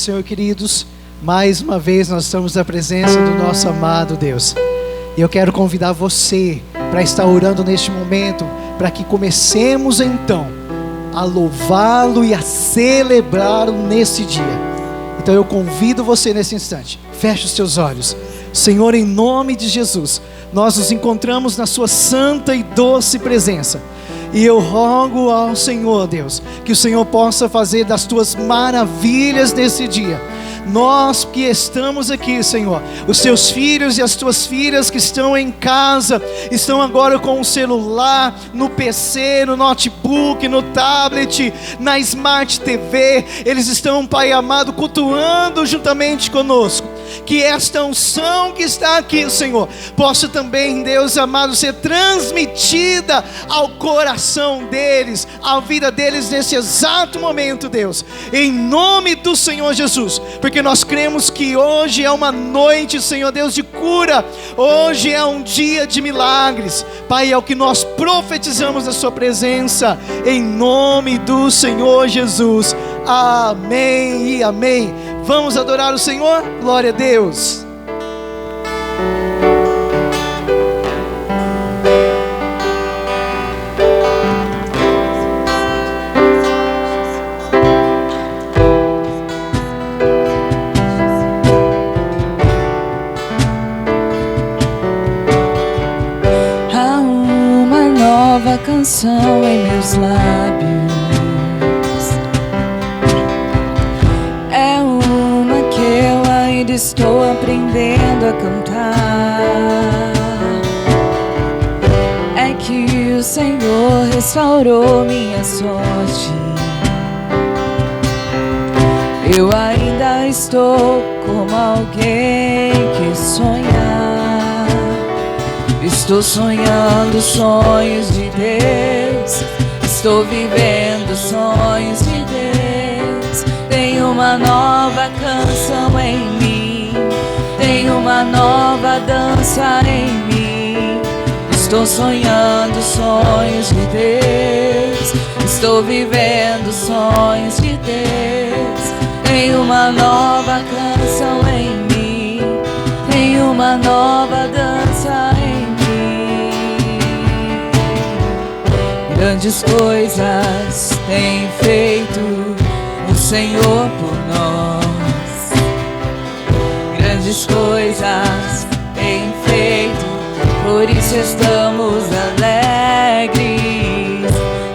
Senhor, queridos, mais uma vez nós estamos na presença do nosso amado Deus. E eu quero convidar você para estar orando neste momento, para que comecemos então a louvá-lo e a celebrá-lo nesse dia. Então eu convido você nesse instante, feche os seus olhos. Senhor, em nome de Jesus, nós nos encontramos na sua santa e doce presença. E eu rogo ao Senhor, Deus, que o Senhor possa fazer das tuas maravilhas nesse dia. Nós que estamos aqui, Senhor, os teus filhos e as tuas filhas que estão em casa, estão agora com o celular, no PC, no notebook, no tablet, na Smart TV, eles estão, Pai amado, cultuando juntamente conosco. Que esta unção que está aqui, Senhor, possa também, Deus amado, ser transmitida ao coração deles, à vida deles nesse exato momento, Deus, em nome do Senhor Jesus, porque nós cremos que hoje é uma noite, Senhor Deus, de cura, hoje é um dia de milagres, Pai, é o que nós profetizamos na sua presença, em nome do Senhor Jesus, amém e amém. Vamos adorar o Senhor? Glória a Deus. Há uma nova canção em meus lábios. Estou aprendendo a cantar. É que o Senhor restaurou minha sorte. Eu ainda estou como alguém que sonha. Estou sonhando sonhos de Deus. Estou vivendo sonhos de Deus. Tem uma nova canção em mim. Tem uma nova dança em mim. Estou sonhando sonhos de Deus. Estou vivendo sonhos de Deus. Tem uma nova canção em mim. Tem uma nova dança em mim. Grandes coisas tem feito o Senhor por nós. Grandes coisas tem feito, por isso estamos alegres.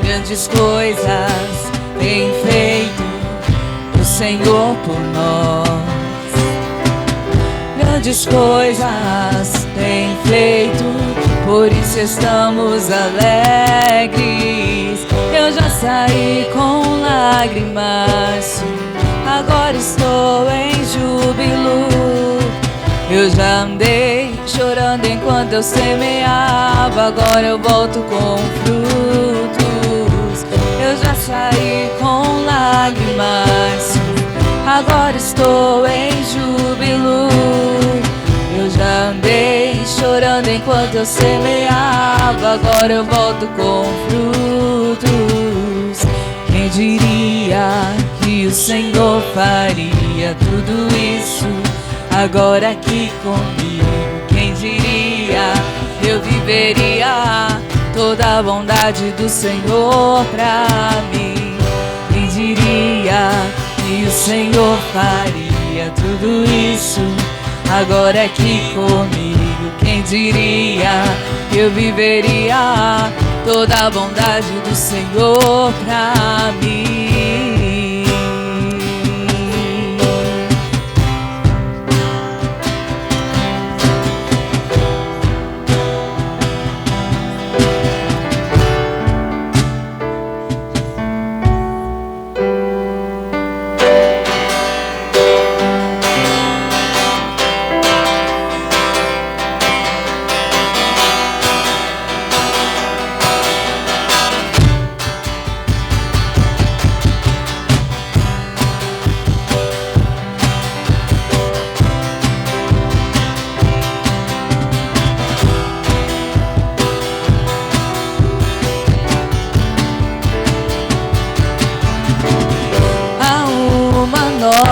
Grandes coisas tem feito o Senhor por nós. Grandes coisas tem feito, por isso estamos alegres. Eu já saí com lágrimas, agora estou em júbilo. Eu já andei chorando enquanto eu semeava, agora eu volto com frutos. Eu já saí com lágrimas, agora estou em júbilo. Eu já andei chorando enquanto eu semeava, agora eu volto com frutos. Quem diria que o Senhor faria tudo isso agora aqui comigo? Quem diria eu viveria toda a bondade do Senhor pra mim? Quem diria que o Senhor faria tudo isso agora aqui comigo? Quem diria eu viveria toda a bondade do Senhor pra mim?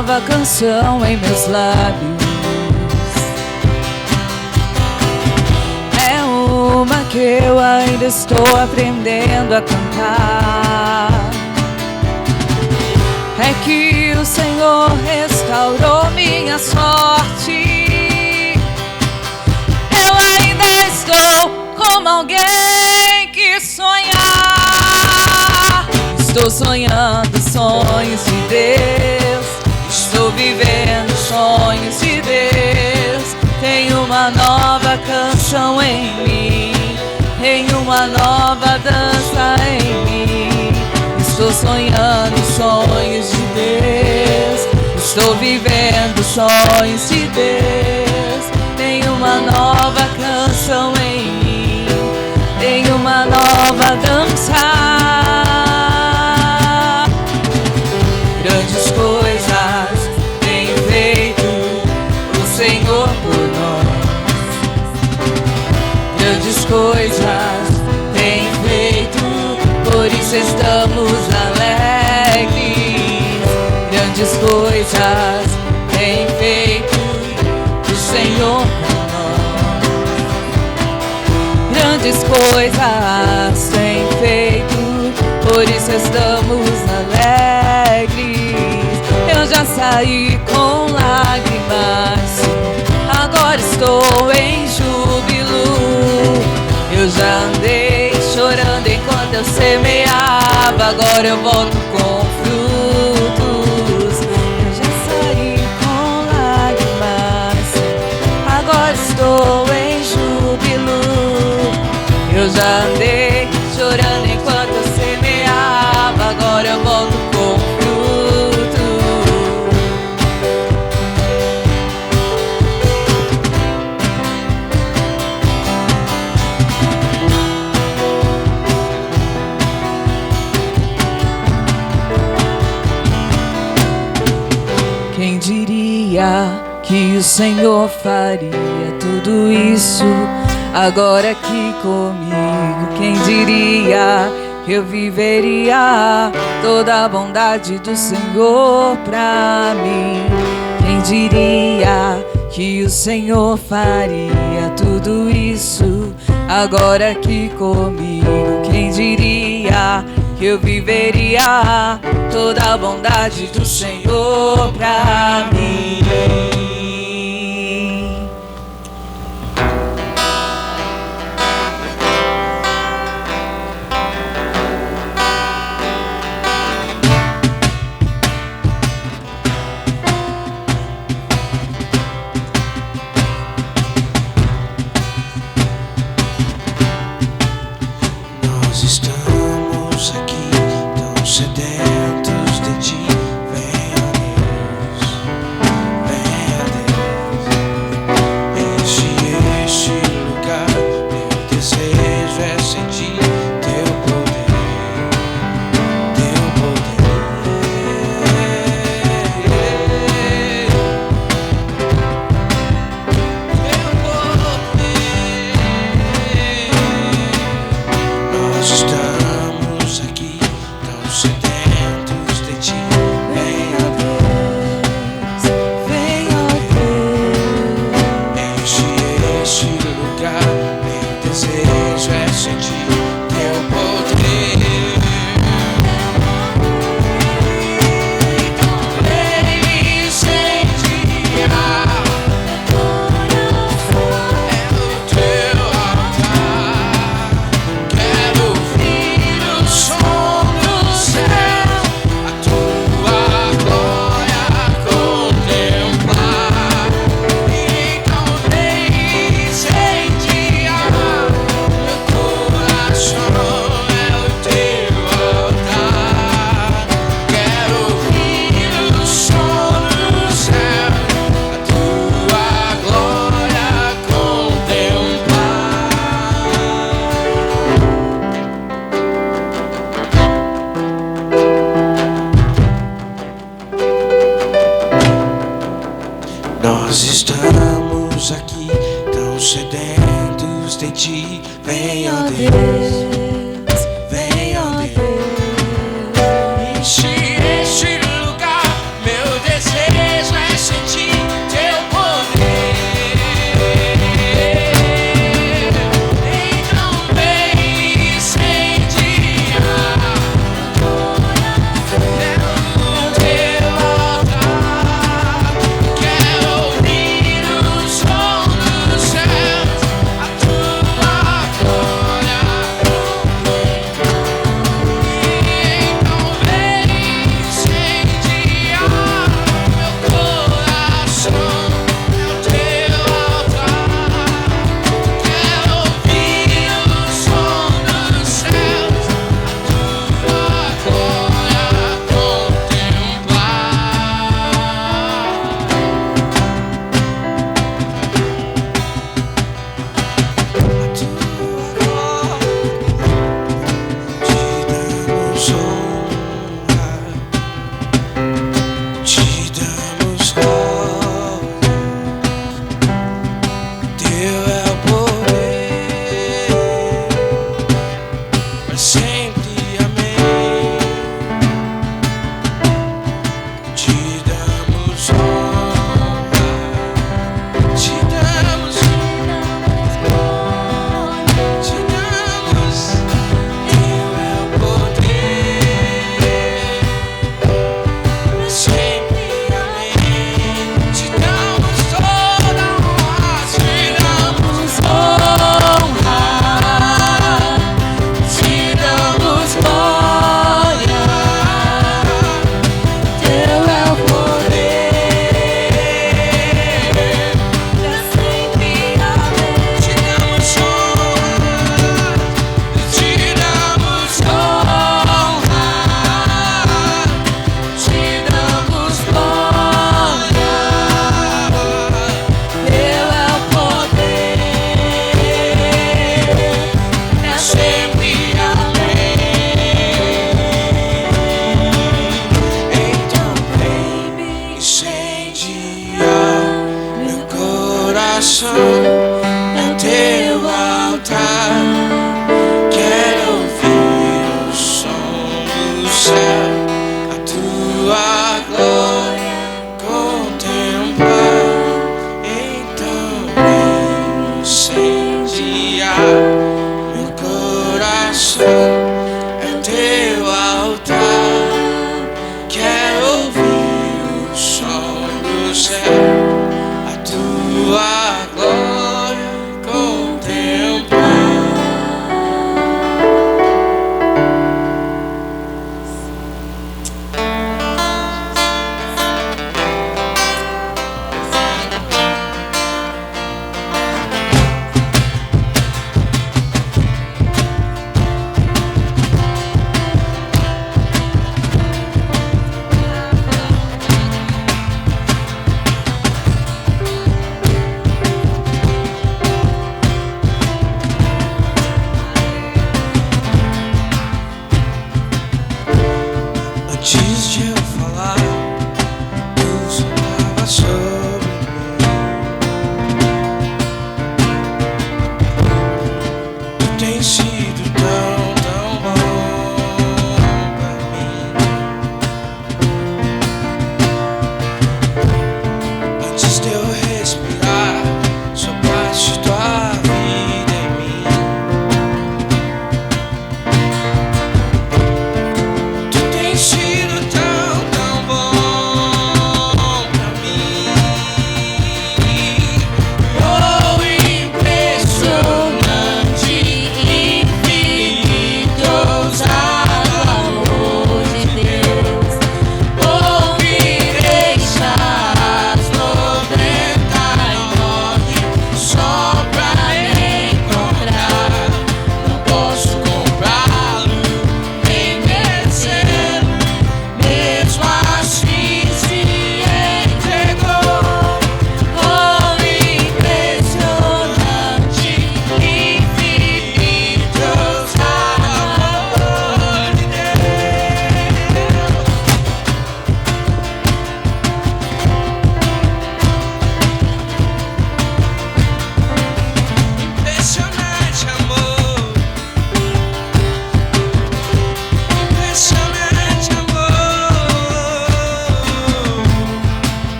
nova canção em meus lábios. É uma que eu ainda estou aprendendo a cantar. É que o Senhor restaurou minha sorte. Eu ainda estou como alguém que sonhar. Estou sonhando sonhos de Deus. Estou vivendo sonhos de Deus. Tenho uma nova canção em mim. Tenho uma nova dança em mim. Estou sonhando sonhos de Deus. Estou vivendo sonhos de Deus. Tenho uma nova canção em mim. Tenho uma nova dança. Grandes coisas tem feito o Senhor por nós. Grandes coisas tem feito, por isso estamos alegres. Grandes coisas tem feito o Senhor por nós. Grandes coisas tem feito, por isso estamos alegres. Eu já saí com lágrimas, agora estou em júbilo. Eu já andei chorando enquanto eu semeava, agora eu volto com frutos. Eu já saí com lágrimas, agora estou em júbilo. Eu já andei chorando enquanto eu semeava, agora eu volto com frutos. Quem diria que o Senhor faria tudo isso agora aqui comigo? Quem diria que eu viveria toda a bondade do Senhor pra mim? Quem diria que o Senhor faria tudo isso agora aqui comigo? Quem diria que eu viveria toda a bondade do Senhor pra mim? Nós estamos aqui tão sedentos de ti. Venha Deus, venha Deus. Enche este lugar. Meu desejo é sentir teu poder, teu poder. Nós estamos aqui tão sedentos de ti. Venha Deus, Venha Deus. enche este lugar. Meu desejo é sentir teu poder. Vem me incendiar. É o teu altar. Quero ouvir o som do céu, a tua glória contemplar. Então vem incendiar. Meu coração é o teu altar. Quero ouvir o som do céu, a tua glória contemplar. Nós estamos aqui tão sedentos de ti. Venha Deus, venha Deus. Enche este lugar. Meu desejo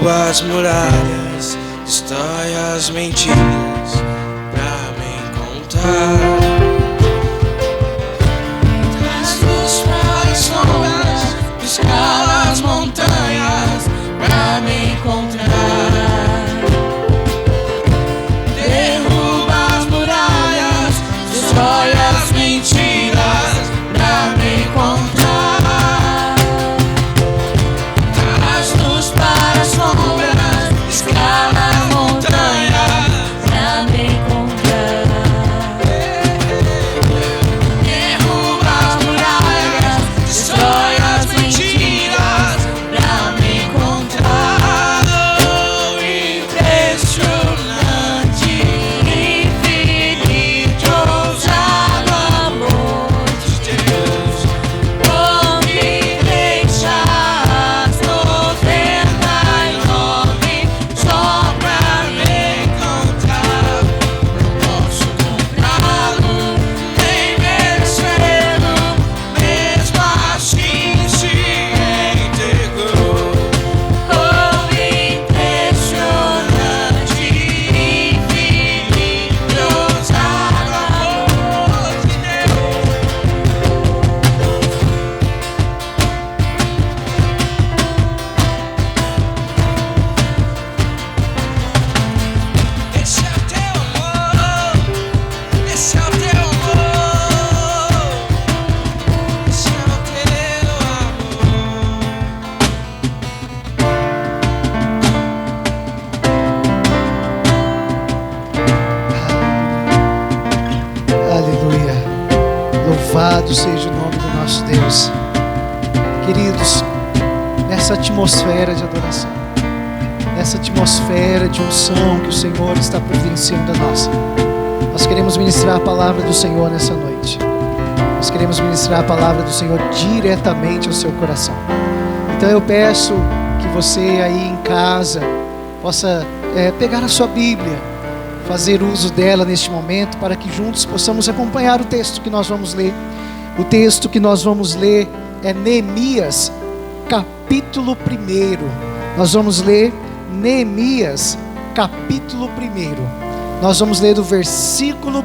Derruba as muralhas, destrói as mentiras pra me encontrar. Traz luz para as sombras, escala as montanhas pra me encontrar. Derruba as muralhas, destrói as mentiras pra me encontrar. Traz luz para as sombras, escala as montanhas pra me encontrar. Derruba as muralhas, destrói as mentiras pra me encontrar. Oh, impressionante, infinito, ousado amor de Deus. Oh, me deixas 99 só pra me encontrar. Não posso comprá-lo, nem merecê-lo, mesmo assim se entregou. Oh, impressionante, infinito, ousado amor de Deus. Esse é o teu amor, esse é o teu amor, esse é o teu amor. Aleluia. Louvado seja o nome do nosso Deus. Queridos, nessa atmosfera de adoração, nessa atmosfera de unção que o Senhor está providenciando a nós queremos ministrar a palavra do Senhor nessa noite. Nós queremos ministrar a palavra do Senhor diretamente ao seu coração. Então eu peço que você aí em casa possa pegar a sua Bíblia, fazer uso dela neste momento, para que juntos possamos acompanhar o texto que nós vamos ler. O texto que nós vamos ler é Neemias, capítulo 1. Nós vamos ler Neemias, capítulo 1. Nós vamos ler do versículo 1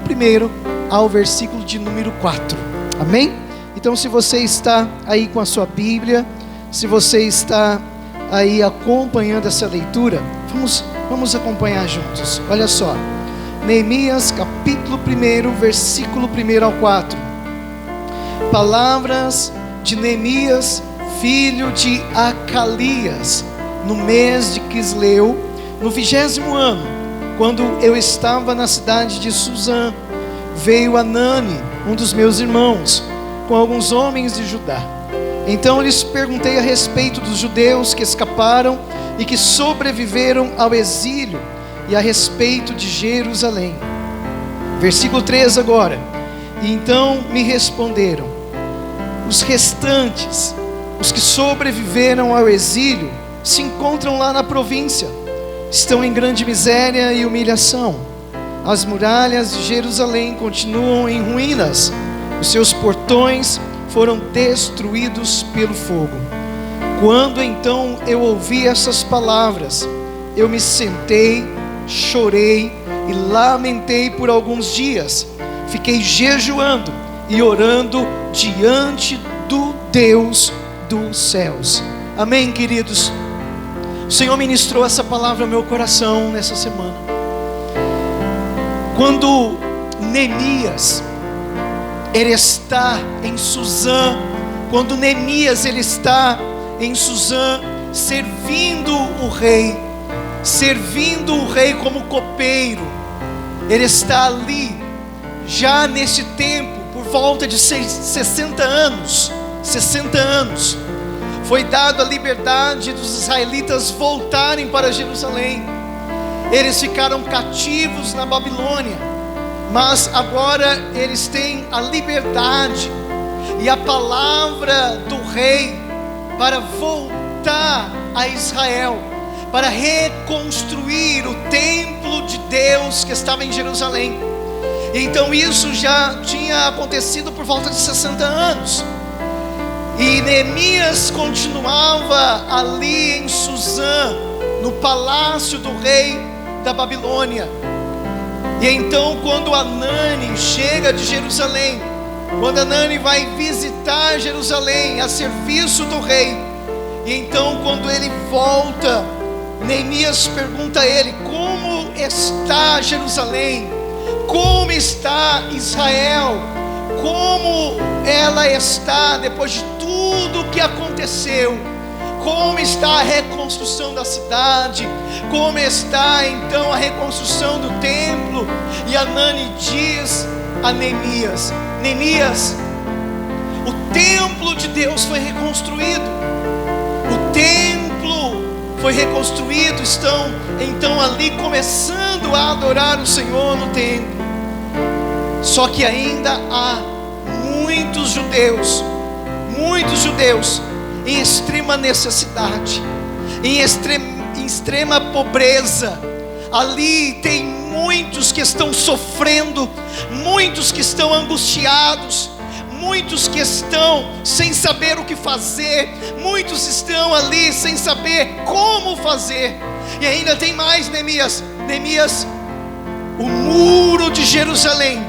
ao versículo de número 4. Amém? Então, se você está aí com a sua Bíblia, se você está aí acompanhando essa leitura, vamos acompanhar juntos. Olha só, Neemias capítulo 1, versículo 1 ao 4. Palavras de Neemias, filho de Acalias, no mês de Quisleu, no 20º ano, quando eu estava na cidade de Suzã, veio Anani, um dos meus irmãos, com alguns homens de Judá. Então lhes perguntei a respeito dos judeus que escaparam e que sobreviveram ao exílio, e a respeito de Jerusalém. Versículo 3 agora. E então me responderam: os restantes, os que sobreviveram ao exílio, se encontram lá na província, estão em grande miséria e humilhação. As muralhas de Jerusalém continuam em ruínas, os seus portões foram destruídos pelo fogo. Quando então eu ouvi essas palavras, eu me sentei, chorei e lamentei por alguns dias. Fiquei jejuando e orando diante do Deus dos céus. Amém, queridos? O Senhor ministrou essa palavra ao meu coração nessa semana. Quando Neemias ele está em Suzã, quando Neemias ele está em Suzã, servindo o rei como copeiro. Ele está ali, já nesse tempo, por volta de 60 anos, foi dado a liberdade dos israelitas voltarem para Jerusalém. Eles ficaram cativos na Babilônia, mas agora eles têm a liberdade e a palavra do rei para voltar a Israel, para reconstruir o templo de Deus que estava em Jerusalém. Então isso já tinha acontecido por volta de 60 anos. E Neemias continuava ali em Suzã, no palácio do rei da Babilônia. E então, quando Anani chega de Jerusalém, quando Anani vai visitar Jerusalém a serviço do rei, e então quando ele volta, Neemias pergunta a ele: como está Jerusalém? Como está Israel? Como ela está depois de tudo o que aconteceu? Como está a reconstrução da cidade? Como está então a reconstrução do templo? E Anani diz a Neemias: Neemias, o templo de Deus foi reconstruído. O templo foi reconstruído. Estão então ali começando a adorar o Senhor no templo. Só que ainda há muitos judeus em extrema necessidade, em extrema pobreza. Ali tem muitos que estão sofrendo, muitos que estão angustiados, muitos que estão sem saber o que fazer, muitos estão ali sem saber como fazer. E ainda tem mais, Neemias, o muro de Jerusalém,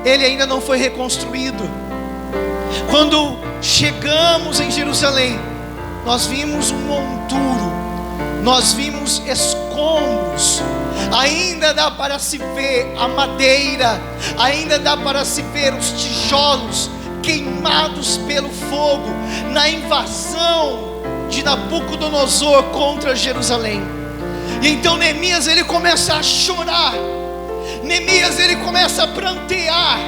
ele ainda não foi reconstruído. Quando chegamos em Jerusalém, nós vimos um monturo, nós vimos escombros. Ainda dá para se ver a madeira, ainda dá para se ver os tijolos queimados pelo fogo na invasão de Nabucodonosor contra Jerusalém. E então Neemias ele começa a chorar, Neemias ele começa a prantear,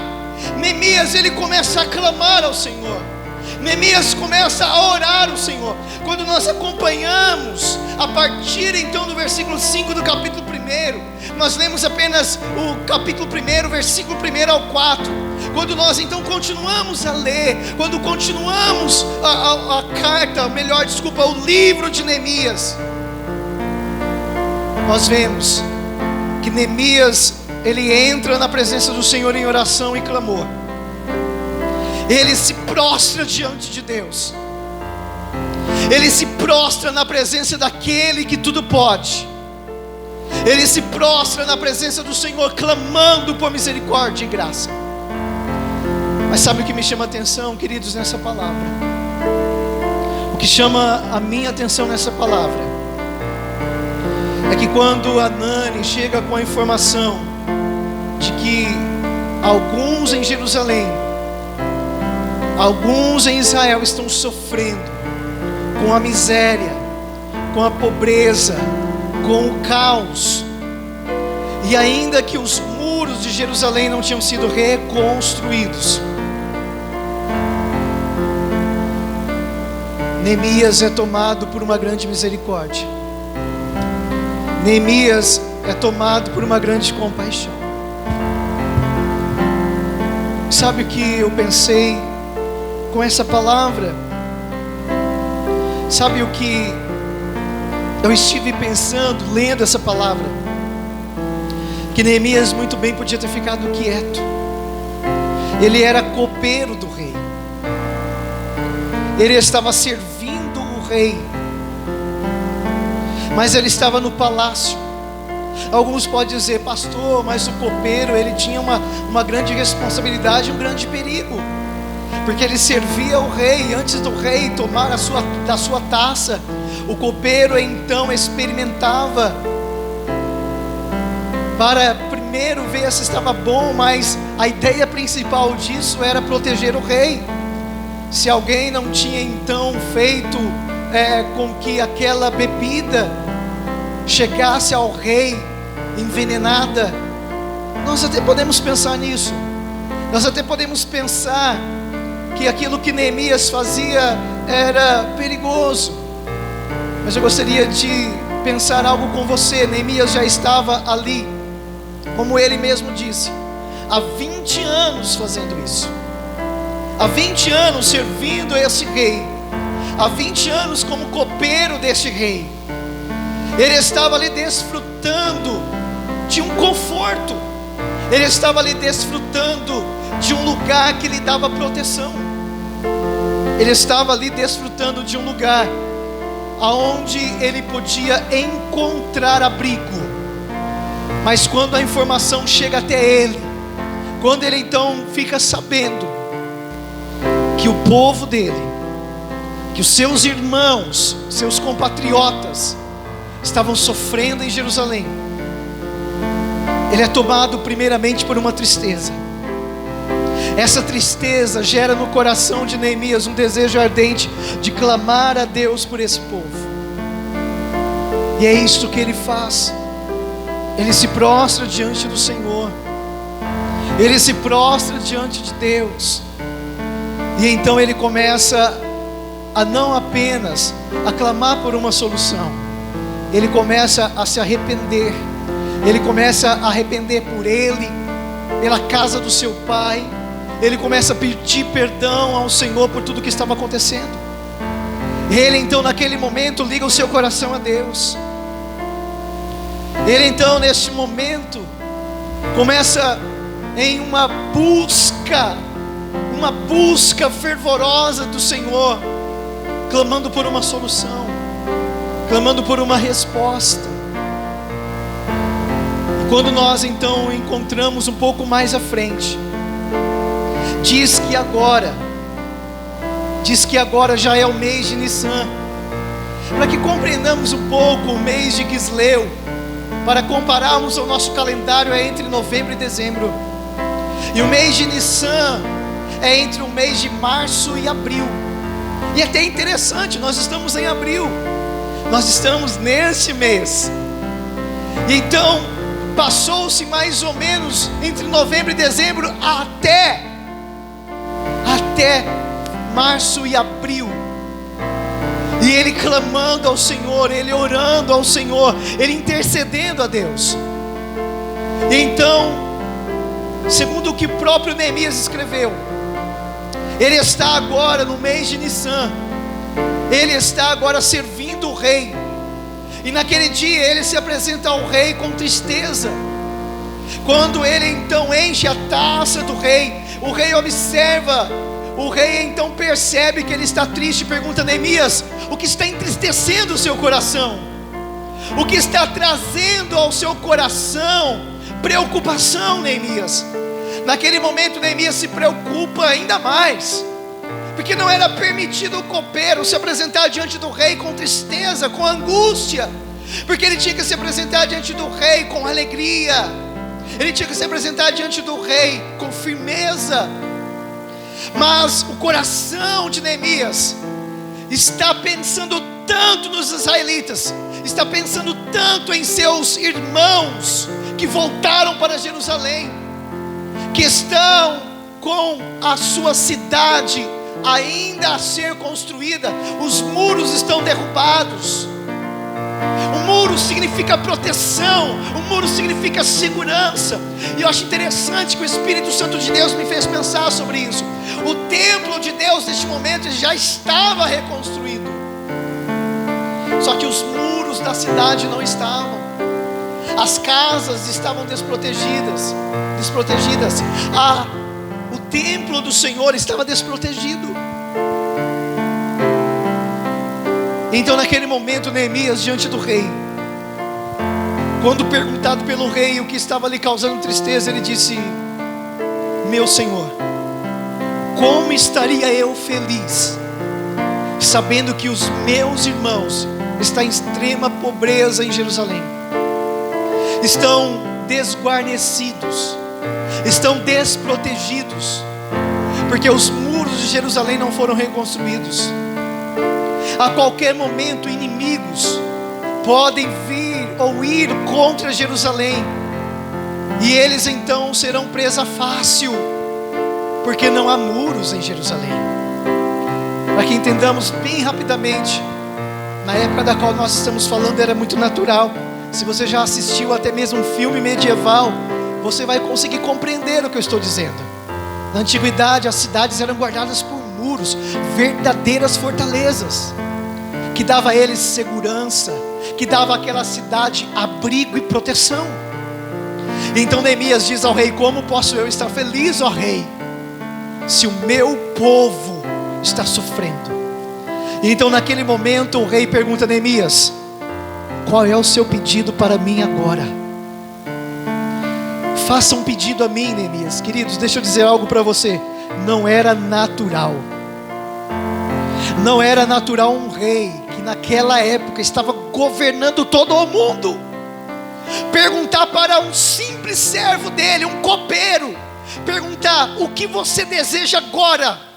Neemias ele começa a clamar ao Senhor, Neemias começa a orar ao Senhor. Quando nós acompanhamos a partir então do versículo 5 do capítulo 1, nós lemos apenas o capítulo 1, versículo 1 ao 4. Quando nós então continuamos a ler, quando continuamos o livro de Neemias, nós vemos que Neemias ele entra na presença do Senhor em oração e clamor. Ele se prostra diante de Deus, ele se prostra na presença daquele que tudo pode, ele se prostra na presença do Senhor, clamando por misericórdia e graça. Mas sabe o que me chama a atenção, queridos, nessa palavra? O que chama a minha atenção nessa palavra é que quando Anani chega com a informação de que alguns em Jerusalém, alguns em Israel estão sofrendo com a miséria, com a pobreza, com o caos, e ainda que os muros de Jerusalém não tinham sido reconstruídos, Neemias é tomado por uma grande misericórdia, Neemias é tomado por uma grande compaixão. Sabe o que eu pensei com essa palavra? Sabe o que eu estive pensando, lendo essa palavra? Que Neemias muito bem podia ter ficado quieto. Ele era copeiro do rei, ele estava servindo o rei, mas ele estava no palácio. Alguns podem dizer: pastor, mas o copeiro ele tinha uma grande responsabilidade, um grande perigo, porque ele servia o rei. Antes do rei tomar da sua taça, o copeiro então experimentava para primeiro ver se estava bom, mas a ideia principal disso era proteger o rei. Se alguém não tinha então feito com que aquela bebida chegasse ao rei envenenada, nós até podemos pensar nisso, nós até podemos pensar que aquilo que Neemias fazia era perigoso. Mas eu gostaria de pensar algo com você. Neemias já estava ali, como ele mesmo disse, há 20 anos fazendo isso, há 20 anos servindo esse rei, há 20 anos como copeiro desse rei. Ele estava ali desfrutando de um conforto, ele estava ali desfrutando de um lugar que lhe dava proteção, ele estava ali desfrutando de um lugar aonde ele podia encontrar abrigo. Mas quando a informação chega até ele, quando ele então fica sabendo que o povo dele, que os seus irmãos, seus compatriotas estavam sofrendo em Jerusalém, ele é tomado primeiramente por uma tristeza. Essa tristeza gera no coração de Neemias um desejo ardente de clamar a Deus por esse povo. E é isso que ele faz. Ele se prostra diante do Senhor. Ele se prostra diante de Deus. E então ele começa a não apenas a clamar por uma solução, ele começa a se arrepender. Ele começa a arrepender por ele, pela casa do seu pai. Ele começa a pedir perdão ao Senhor por tudo que estava acontecendo. Ele então naquele momento liga o seu coração a Deus. Ele então neste momento começa em uma busca fervorosa do Senhor, clamando por uma solução, clamando por uma resposta. E quando nós então encontramos um pouco mais à frente, diz que agora já é o mês de Nissan. Para que compreendamos um pouco o mês de Quisleu, para compararmos o nosso calendário, é entre novembro e dezembro. E o mês de Nissan é entre o mês de março e abril. E é até interessante, nós estamos em abril, nós estamos nesse mês. E então passou-se mais ou menos entre novembro e dezembro até março e abril. E ele clamando ao Senhor, ele orando ao Senhor, ele intercedendo a Deus. E então, segundo o que o próprio Neemias escreveu, ele está agora no mês de Nissan, ele está agora servindo o rei. E naquele dia ele se apresenta ao rei com tristeza. Quando ele então enche a taça do rei, o rei observa, o rei então percebe que ele está triste e pergunta: Neemias, o que está entristecendo o seu coração? O que está trazendo ao seu coração preocupação, Neemias? Naquele momento Neemias se preocupa ainda mais, porque não era permitido o copeiro se apresentar diante do rei com tristeza, com angústia, porque ele tinha que se apresentar diante do rei com alegria, ele tinha que se apresentar diante do rei com firmeza. Mas o coração de Neemias está pensando tanto nos israelitas, está pensando tanto em seus irmãos que voltaram para Jerusalém, que estão com a sua cidade ainda a ser construída, os muros estão derrubados. O muro significa proteção, o muro significa segurança. E eu acho interessante que o Espírito Santo de Deus me fez pensar sobre isso. O templo de Deus neste momento já estava reconstruído, só que os muros da cidade não estavam. As casas estavam desprotegidas. O templo do Senhor estava desprotegido. Então naquele momento Neemias diante do rei, quando perguntado pelo rei o que estava lhe causando tristeza, ele disse: meu Senhor, como estaria eu feliz sabendo que os meus irmãos estão em extrema pobreza em Jerusalém, estão desguarnecidos, estão desprotegidos, porque os muros de Jerusalém não foram reconstruídos. A qualquer momento inimigos podem vir ou ir contra Jerusalém, e eles então serão presa fácil, porque não há muros em Jerusalém. Para que entendamos bem rapidamente, na época da qual nós estamos falando era muito natural. Se você já assistiu até mesmo um filme medieval, você vai conseguir compreender o que eu estou dizendo. Na antiguidade as cidades eram guardadas por muros, verdadeiras fortalezas, que dava a eles segurança, que dava àquela cidade abrigo e proteção. Então Neemias diz ao rei: como posso eu estar feliz, ó rei, se o meu povo está sofrendo? E então naquele momento o rei pergunta a Neemias: qual é o seu pedido para mim agora? Faça um pedido a mim, Neemias. Queridos, deixa eu dizer algo para você. Não era natural um rei que naquela época estava governando todo o mundo perguntar para um simples servo dele, um copeiro, perguntar: o que você deseja agora?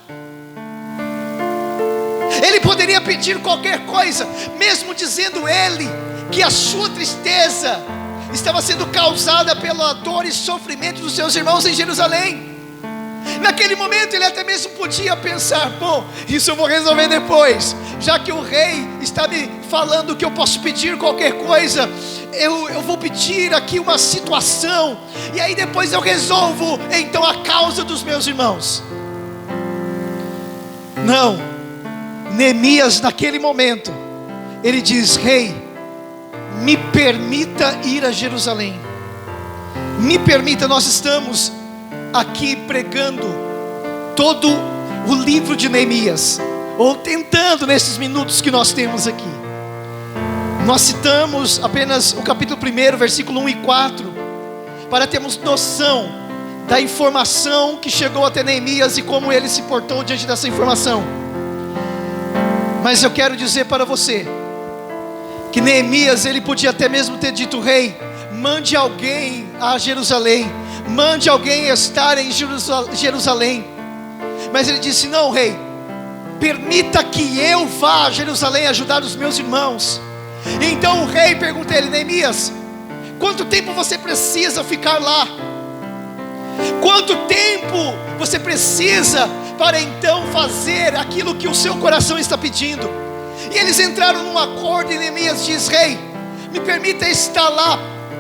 Ele poderia pedir qualquer coisa, mesmo dizendo ele que a sua tristeza estava sendo causada pela dor e sofrimento dos seus irmãos em Jerusalém. Naquele momento ele até mesmo podia pensar: bom, isso eu vou resolver depois, já que o rei está me falando que eu posso pedir qualquer coisa, eu vou pedir aqui uma situação, e aí depois eu resolvo então a causa dos meus irmãos. Não, Neemias naquele momento, ele diz: rei, me permita ir a Jerusalém, me permita. Nós estamos aqui pregando todo o livro de Neemias, ou tentando nesses minutos que nós temos aqui. Nós citamos apenas o capítulo 1, versículo 1 e 4, para termos noção da informação que chegou até Neemias e como ele se portou diante dessa informação. Mas eu quero dizer para você que Neemias, ele podia até mesmo ter dito: rei, mande alguém a Jerusalém, mande alguém estar em Jerusalém. Mas ele disse: não, rei, permita que eu vá a Jerusalém ajudar os meus irmãos. Então o rei pergunta a ele: Neemias, quanto tempo você precisa ficar lá? Quanto tempo você precisa para então fazer aquilo que o seu coração está pedindo? E eles entraram num acordo, e Neemias diz: rei, me permita estar lá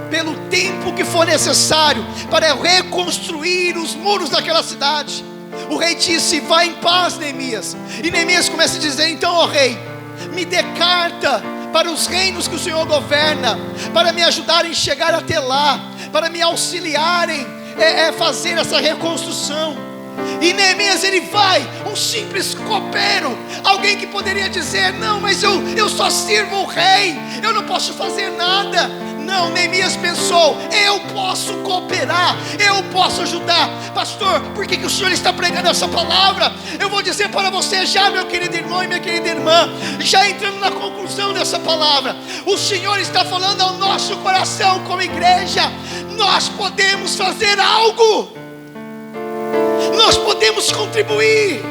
pelo tempo que for necessário para reconstruir os muros daquela cidade. O rei disse: vá em paz, Neemias. E Neemias começa a dizer: então, ó rei, me dê carta para os reinos que o Senhor governa, para me ajudarem a chegar até lá, para me auxiliarem fazer essa reconstrução. E Neemias, ele vai, um simples copeiro, alguém que poderia dizer: não, mas eu só sirvo o rei, eu não posso fazer nada. Não, Neemias pensou: eu posso cooperar, eu posso ajudar. Pastor, por que o senhor está pregando essa palavra? Eu vou dizer para você já, meu querido irmão e minha querida irmã, já entrando na conclusão dessa palavra, o Senhor está falando ao nosso coração como igreja: nós podemos fazer algo, nós podemos contribuir.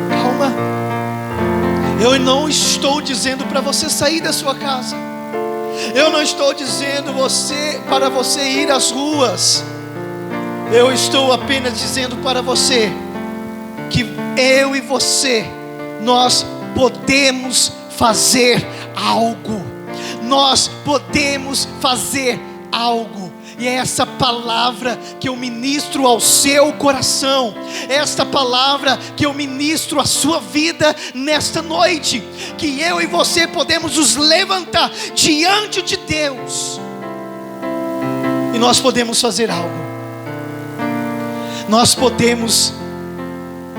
Calma, eu não estou dizendo para você sair da sua casa, eu não estou dizendo para você ir às ruas. Eu estou apenas dizendo para você que eu e você, nós podemos fazer algo. Nós podemos fazer algo. E é essa palavra que eu ministro ao seu coração, é esta palavra que eu ministro à sua vida nesta noite, que eu e você podemos nos levantar diante de Deus, e nós podemos fazer algo. Nós podemos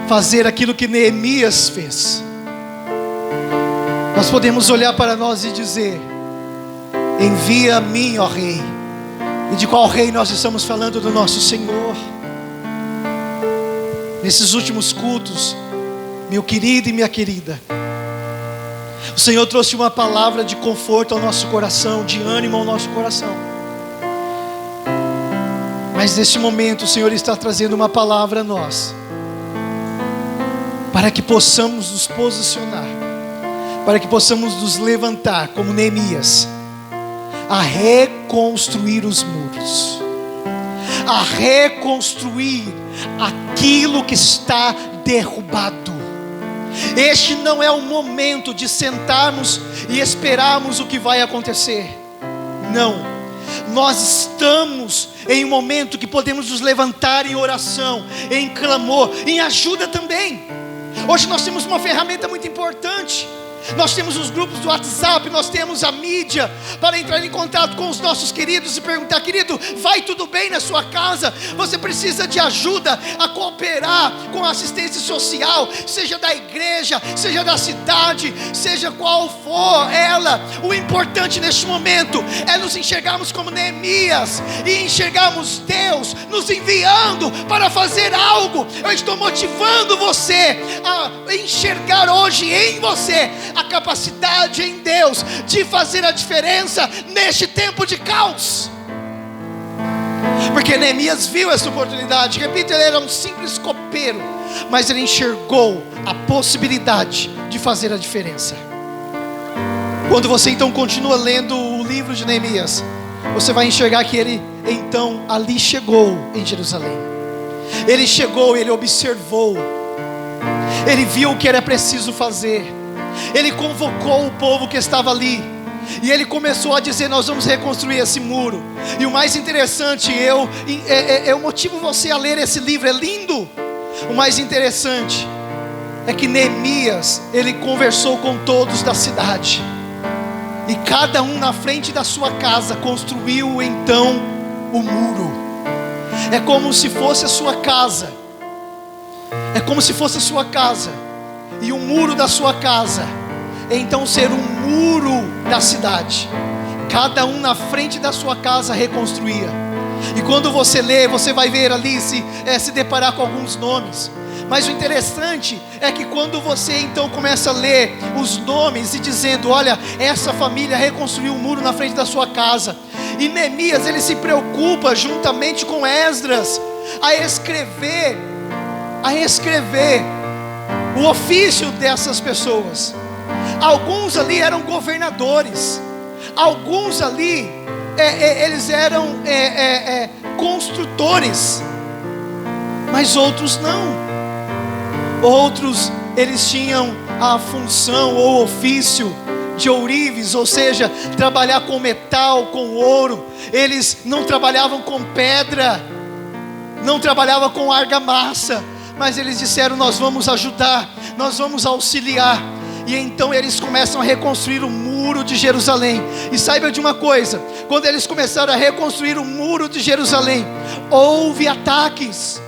fazer aquilo que Neemias fez. Nós podemos olhar para nós e dizer: envia a mim, ó rei. E de qual rei nós estamos falando? Do nosso Senhor. Nesses últimos cultos, meu querido e minha querida, o Senhor trouxe uma palavra de conforto ao nosso coração, de ânimo ao nosso coração. Mas neste momento o Senhor está trazendo uma palavra a nós, para que possamos nos posicionar, para que possamos nos levantar como Neemias, a reconstruir os muros, a reconstruir aquilo que está derrubado. Este não é o momento de sentarmos e esperarmos o que vai acontecer. Não, nós estamos em um momento que podemos nos levantar em oração, em clamor, em ajuda também. Hoje nós temos uma ferramenta muito importante, Nós temos os grupos do WhatsApp, nós temos a mídia para entrar em contato com os nossos queridos e perguntar: querido, vai tudo bem na sua casa? Você precisa de ajuda a cooperar com a assistência social, seja da igreja, seja da cidade, seja qual for ela. O importante neste momento é nos enxergarmos como Neemias e enxergarmos Deus nos enviando para fazer algo. Eu estou motivando você a enxergar hoje em você a capacidade em Deus de fazer a diferença neste tempo de caos. Porque Neemias viu essa oportunidade. Repito, ele era um simples copeiro, mas ele enxergou a possibilidade de fazer a diferença. Quando você então continua lendo o livro de Neemias, você vai enxergar que ele então ali chegou em Jerusalém. Ele chegou, ele observou, ele viu o que era preciso fazer. Ele convocou o povo que estava ali, e ele começou a dizer: nós vamos reconstruir esse muro. E o mais interessante, eu motivo você a ler esse livro, é lindo. O mais interessante é que Neemias, ele conversou com todos da cidade, e cada um na frente da sua casa construiu então o muro. É como se fosse a sua casa. É como se fosse a sua casa, e o muro da sua casa então ser um muro da cidade. Cada um na frente da sua casa reconstruía. E quando você lê, você vai ver ali, se deparar com alguns nomes. Mas o interessante é que quando você então começa a ler os nomes e dizendo: olha, essa família reconstruiu o muro na frente da sua casa. E Neemias, ele se preocupa juntamente com Esdras a escrever o ofício dessas pessoas. Alguns ali eram governadores, alguns ali eles eram construtores, mas outros não. Outros eles tinham a função ou ofício de ourives, ou seja, trabalhar com metal, com ouro. Eles não trabalhavam com pedra, não trabalhavam com argamassa, mas eles disseram: nós vamos ajudar, nós vamos auxiliar. E então eles começam a reconstruir o muro de Jerusalém. E saiba de uma coisa: quando eles começaram a reconstruir o muro de Jerusalém, houve ataques.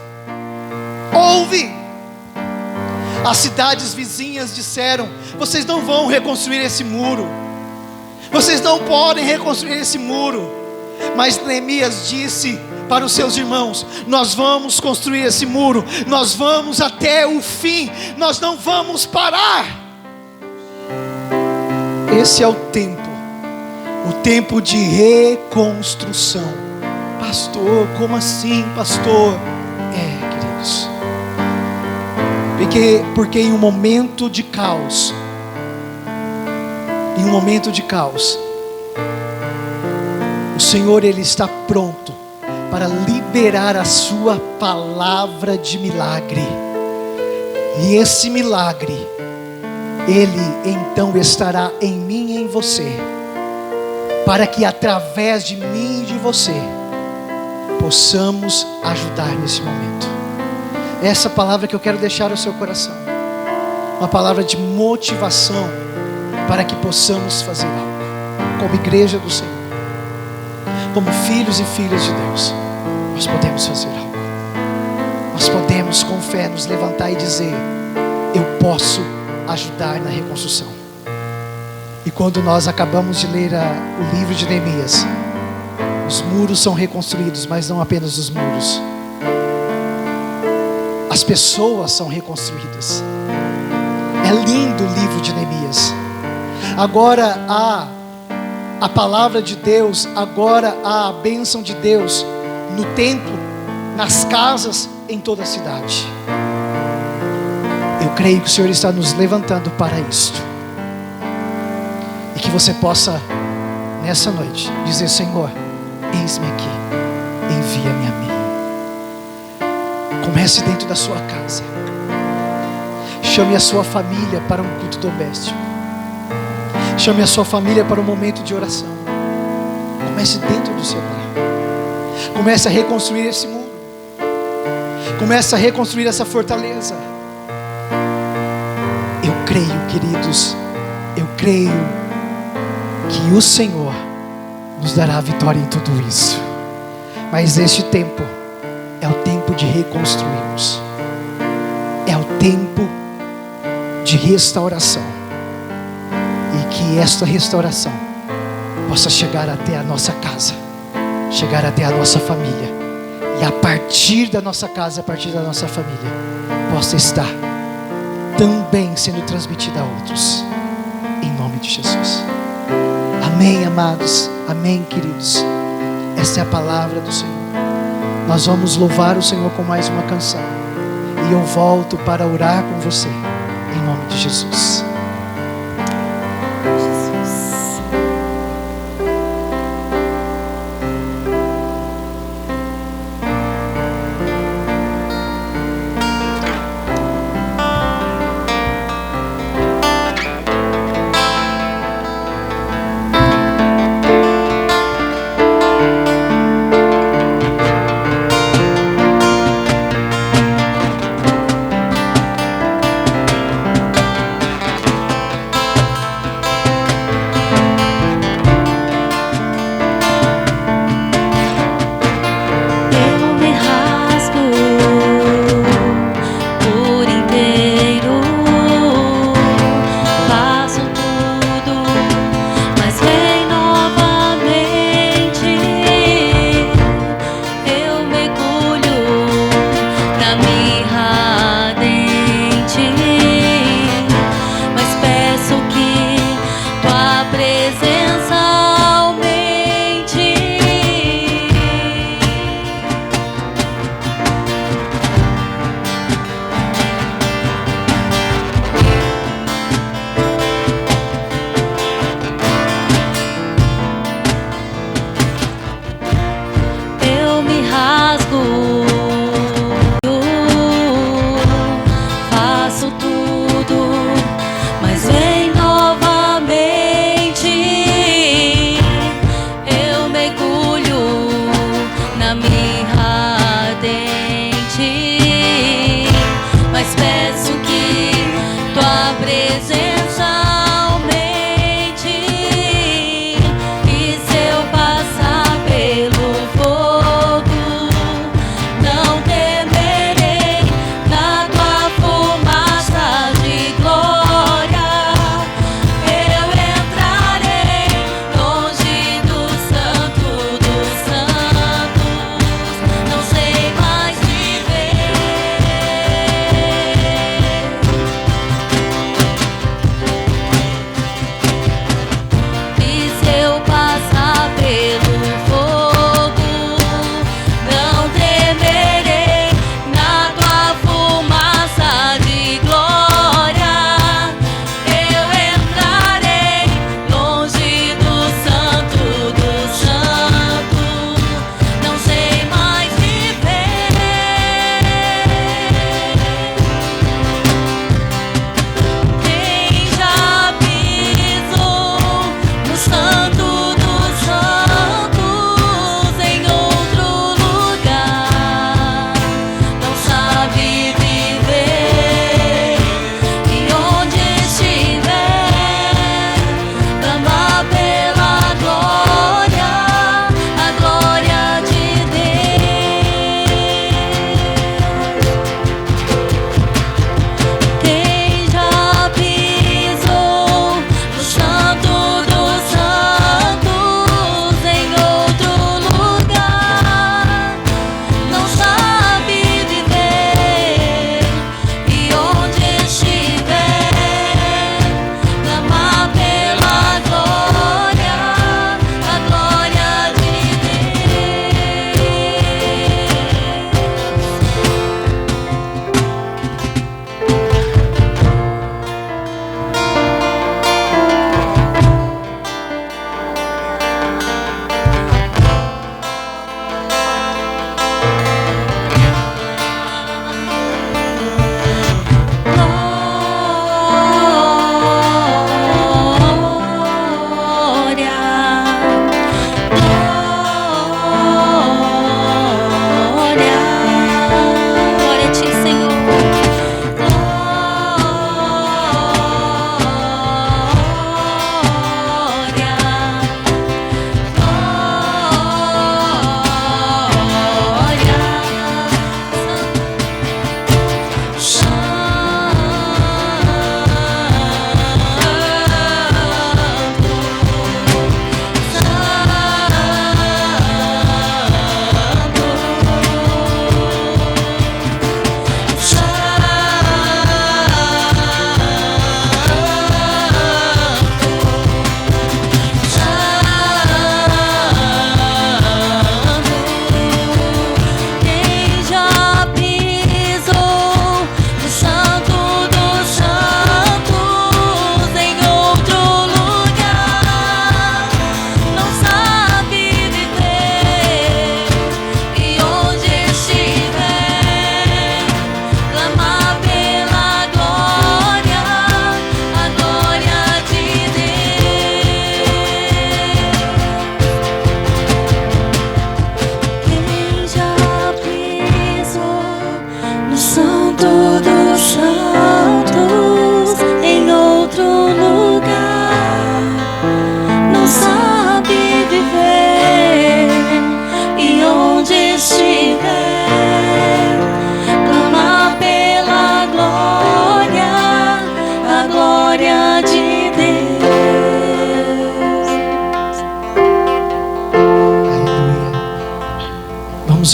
As cidades vizinhas disseram: vocês não vão reconstruir esse muro, vocês não podem reconstruir esse muro. Mas Neemias disse para os seus irmãos: nós vamos construir esse muro, nós vamos até o fim, nós não vamos parar. Esse é o tempo de reconstrução. Pastor, como assim, pastor? Queridos, porque em um momento de caos, o Senhor, Ele está pronto para liberar a sua palavra de milagre. E esse milagre, Ele então estará em mim e em você, para que através de mim e de você possamos ajudar nesse momento. Essa palavra que eu quero deixar no seu coração, uma palavra de motivação para que possamos fazer algo como igreja do Senhor, como filhos e filhas de Deus. Nós podemos fazer algo. Nós podemos com fé nos levantar e dizer: eu posso ajudar na reconstrução. E quando nós acabamos de ler o livro de Neemias, os muros são reconstruídos, mas não apenas os muros, as pessoas são reconstruídas. É lindo o livro de Neemias. Agora há a palavra de Deus, agora há a bênção de Deus no templo, nas casas, em toda a cidade. Eu creio que o Senhor está nos levantando para isto, e que você possa nessa noite dizer: Senhor, eis-me aqui, envia-me a mim. Comece dentro da sua casa, chame a sua família para um culto doméstico, chame a sua família para um momento de oração. Comece dentro do seu lar, comece a reconstruir esse muro, comece a reconstruir essa fortaleza. Eu creio, queridos, Eu creio que o Senhor nos dará vitória em tudo isso. Mas este tempo é o tempo de reconstruirmos. É o tempo de restauração. E que esta restauração possa chegar até a nossa casa, chegar até a nossa família. E a partir da nossa casa, a partir da nossa família, possa estar também sendo transmitida a outros. Em nome de Jesus. Amém, amados. Amém, queridos. Essa é a palavra do Senhor. Nós vamos louvar o Senhor com mais uma canção. E eu volto para orar com você. Em nome de Jesus.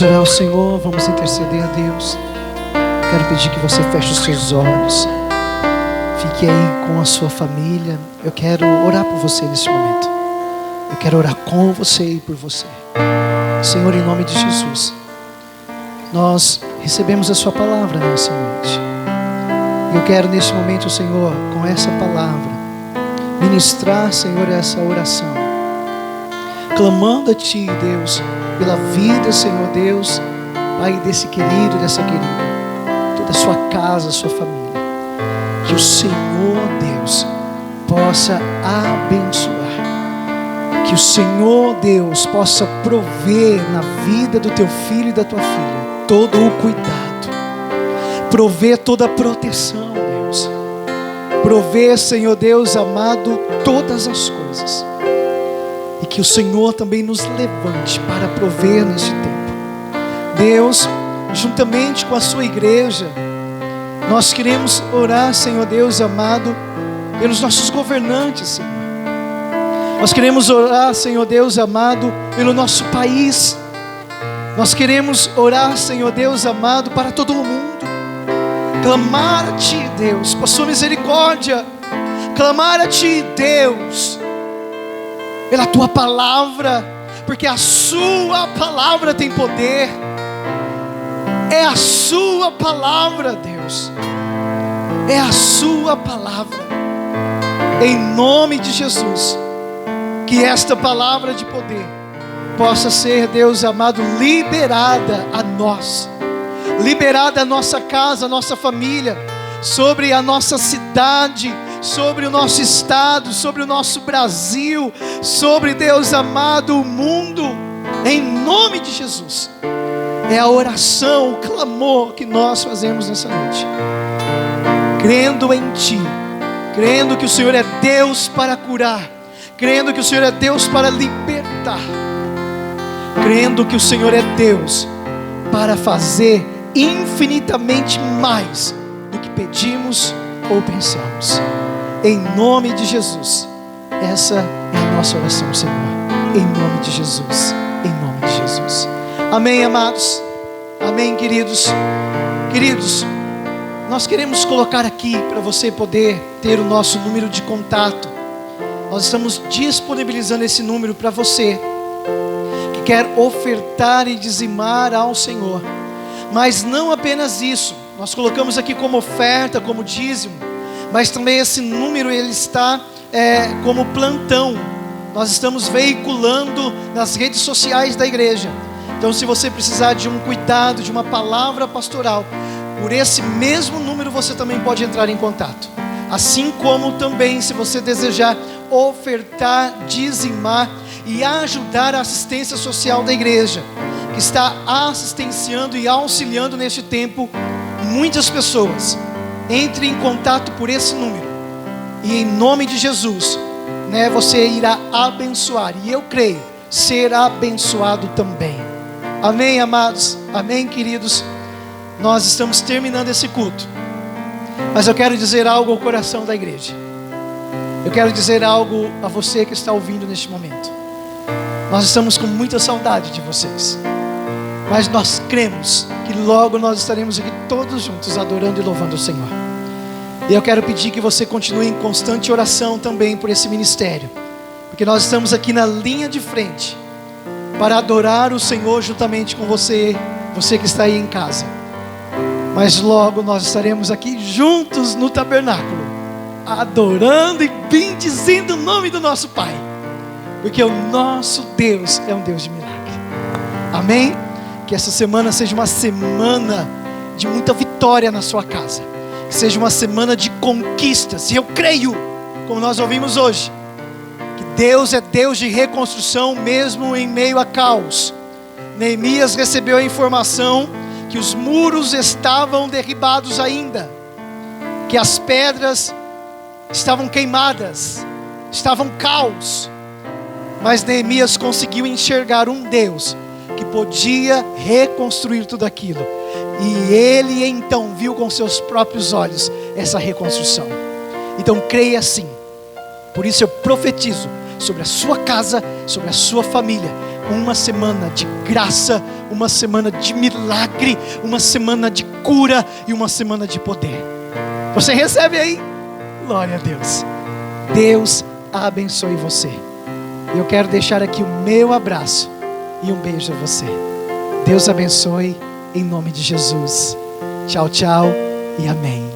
orar ao Senhor, vamos interceder a Deus. Quero pedir que você feche os seus olhos. Fique aí com a sua família. Eu quero orar por você nesse momento. Eu quero orar com você e por você. Senhor, em nome de Jesus, nós recebemos a sua palavra nessa noite. Eu quero nesse momento, Senhor, com essa palavra, ministrar, Senhor, essa oração, clamando a Ti, Deus, pela vida, Senhor Deus, Pai, desse querido, dessa querida, toda a sua casa, a sua família. Que o Senhor, Deus, possa abençoar. Que o Senhor, Deus, possa prover na vida do teu filho e da tua filha todo o cuidado, prover toda a proteção, Deus, prover, Senhor Deus amado, todas as coisas. E que o Senhor também nos levante para prover neste tempo. Deus, juntamente com a sua igreja, nós queremos orar, Senhor Deus amado, pelos nossos governantes, Senhor. Nós queremos orar, Senhor Deus amado, pelo nosso país. Nós queremos orar, Senhor Deus amado, para todo o mundo. Clamar a Ti, Deus, por sua misericórdia. Clamar a Ti, Deus, pela Tua palavra, porque a Sua palavra tem poder. É a Sua palavra, Deus. É a Sua palavra. Em nome de Jesus, que esta palavra de poder possa ser, Deus amado, liberada a nós, liberada a nossa casa, a nossa família, sobre a nossa cidade, sobre o nosso estado, sobre o nosso Brasil, sobre, Deus amado, o mundo, em nome de Jesus. É a oração, o clamor que nós fazemos nessa noite, crendo em Ti, crendo que o Senhor é Deus para curar, crendo que o Senhor é Deus para libertar, crendo que o Senhor é Deus para fazer infinitamente mais do que pedimos ou pensamos. Em nome de Jesus, essa é a nossa oração, Senhor. Em nome de Jesus, em nome de Jesus. Amém, amados. Amém, queridos. Queridos, nós queremos colocar aqui para você poder ter o nosso número de contato. Nós estamos disponibilizando esse número para você que quer ofertar e dizimar ao Senhor. Mas não apenas isso. Nós colocamos aqui como oferta, como dízimo, mas também esse número ele está como plantão. Nós estamos veiculando nas redes sociais da igreja. Então, se você precisar de um cuidado, de uma palavra pastoral, por esse mesmo número você também pode entrar em contato. Assim como também, se você desejar ofertar, dizimar e ajudar a assistência social da igreja, que está assistenciando e auxiliando neste tempo muitas pessoas. Entre em contato por esse número e em nome de Jesus, você irá abençoar, e eu creio ser abençoado também. Amém, amados? Amém, queridos? Nós estamos terminando esse culto, mas eu quero dizer algo ao coração da igreja. Eu quero dizer algo a você que está ouvindo neste momento. Nós estamos com muita saudade de vocês, mas nós cremos que logo nós estaremos aqui todos juntos adorando e louvando o Senhor. E eu quero pedir que você continue em constante oração também por esse ministério, porque nós estamos aqui na linha de frente para adorar o Senhor juntamente com você, você que está aí em casa. Mas logo nós estaremos aqui juntos no tabernáculo, adorando e bendizendo o nome do nosso Pai, porque o nosso Deus é um Deus de milagre. Amém? Que essa semana seja uma semana de muita vitória na sua casa, que seja uma semana de conquistas. E eu creio, como nós ouvimos hoje, que Deus é Deus de reconstrução mesmo em meio a caos. Neemias recebeu a informação que os muros estavam derribados ainda, que as pedras estavam queimadas, estavam caos, mas Neemias conseguiu enxergar um Deus que podia reconstruir tudo aquilo, e ele então viu com seus próprios olhos essa reconstrução. Então creia assim. Por isso eu profetizo sobre a sua casa, sobre a sua família, uma semana de graça, uma semana de milagre, uma semana de cura e uma semana de poder. Você recebe aí? Glória a Deus. Deus abençoe você. Eu quero deixar aqui o meu abraço e um beijo a você. Deus abençoe em nome de Jesus. Tchau, tchau e amém.